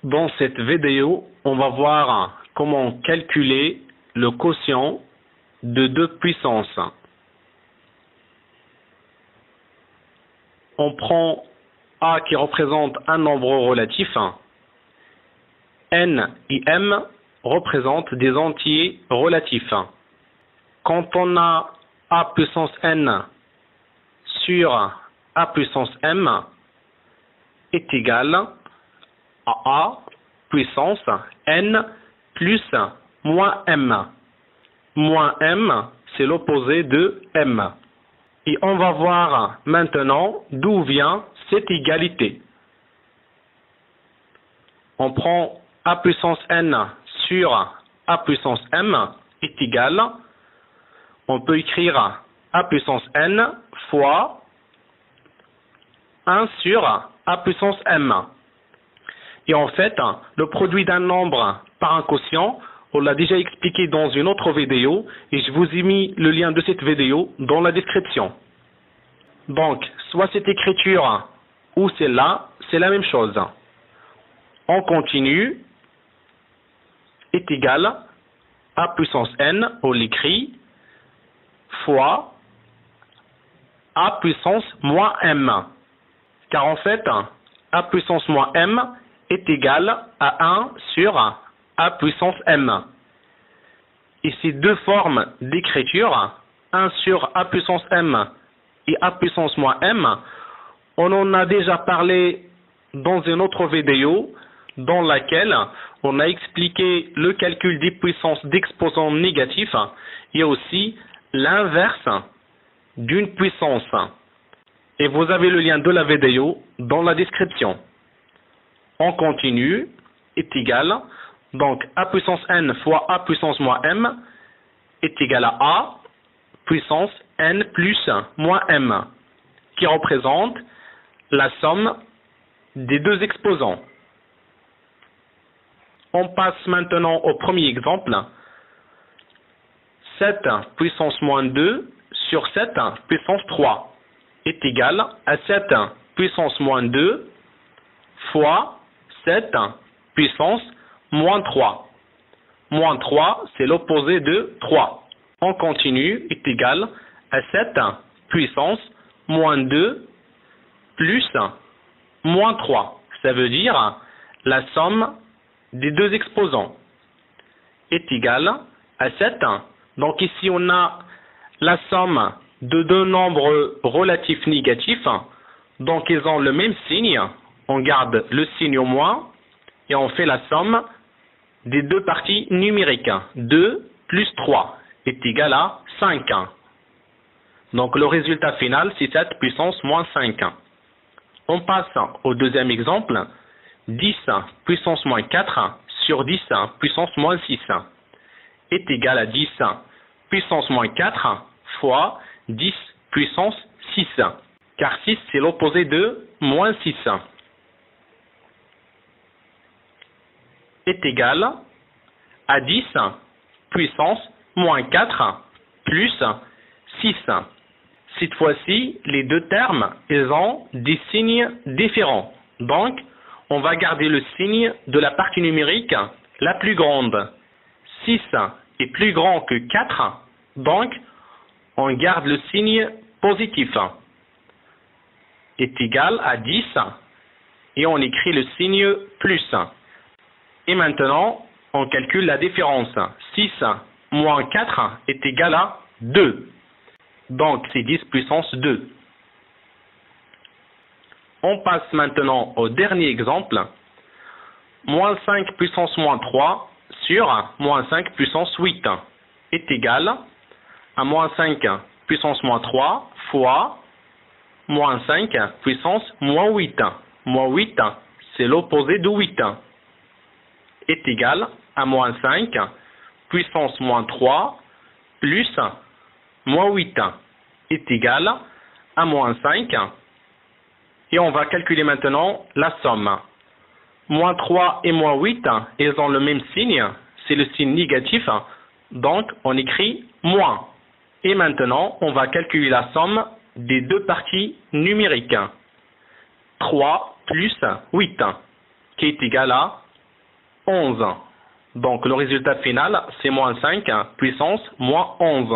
Dans cette vidéo, on va voir comment calculer le quotient de deux puissances. On prend A qui représente un nombre relatif. N et M représentent des entiers relatifs. Quand on a A puissance N sur A puissance M est égal à A puissance N plus moins M. Moins M, c'est l'opposé de M. Et on va voir maintenant d'où vient cette égalité. On prend A puissance N sur A puissance M est égal, on peut écrire A puissance N fois 1 sur A puissance M. Et en fait, le produit d'un nombre par un quotient, on l'a déjà expliqué dans une autre vidéo et je vous ai mis le lien de cette vidéo dans la description. Donc, soit cette écriture ou celle-là, c'est la même chose. On continue, est égal à puissance n, on l'écrit, fois a puissance moins m. Car en fait, a puissance moins m est égal à 1 sur a puissance m. Et ces deux formes d'écriture, 1 sur a puissance m et a puissance moins m, on en a déjà parlé dans une autre vidéo dans laquelle on a expliqué le calcul des puissances d'exposants négatifs et aussi l'inverse d'une puissance. Et vous avez le lien de la vidéo dans la description. On continue, est égal, donc a puissance n fois a puissance moins m est égal à a puissance n plus moins m, qui représente la somme des deux exposants. On passe maintenant au premier exemple. 7 puissance moins 2 sur 7 puissance 3 est égal à 7 puissance moins 2 fois 7 puissance moins 3. Moins 3, c'est l'opposé de 3. On continue, est égal à 7 puissance moins 2 plus moins 3. Ça veut dire la somme des deux exposants est égal à 7. Donc ici on a la somme de deux nombres relatifs négatifs. Donc ils ont le même signe. On garde le signe au moins et on fait la somme des deux parties numériques. 2 plus 3 est égal à 5. Donc le résultat final, c'est 7 puissance moins 5. On passe au deuxième exemple. 10 puissance moins 4 sur 10 puissance moins 6 est égal à 10 puissance moins 4 fois 10 puissance 6. Car 6, c'est l'opposé de moins 6. Est égal à 10 puissance moins 4 plus 6. Cette fois-ci, les deux termes, ils ont des signes différents. Donc, on va garder le signe de la partie numérique la plus grande. 6 est plus grand que 4, donc on garde le signe positif. Est égal à 10 et on écrit le signe plus. Et maintenant, on calcule la différence. 6 moins 4 est égal à 2. Donc, c'est 10 puissance 2. On passe maintenant au dernier exemple. Moins 5 puissance moins 3 sur moins 5 puissance 8 est égal à moins 5 puissance moins 3 fois moins 5 puissance moins 8. Moins 8, c'est l'opposé de 8. Est égal à moins 5 puissance moins 3 plus moins 8 est égal à moins 5. Et on va calculer maintenant la somme. Moins 3 et moins 8, ils ont le même signe, c'est le signe négatif, donc on écrit moins. Et maintenant, on va calculer la somme des deux parties numériques. 3 plus 8, qui est égal à 11. Donc le résultat final, c'est moins 5 puissance moins 11.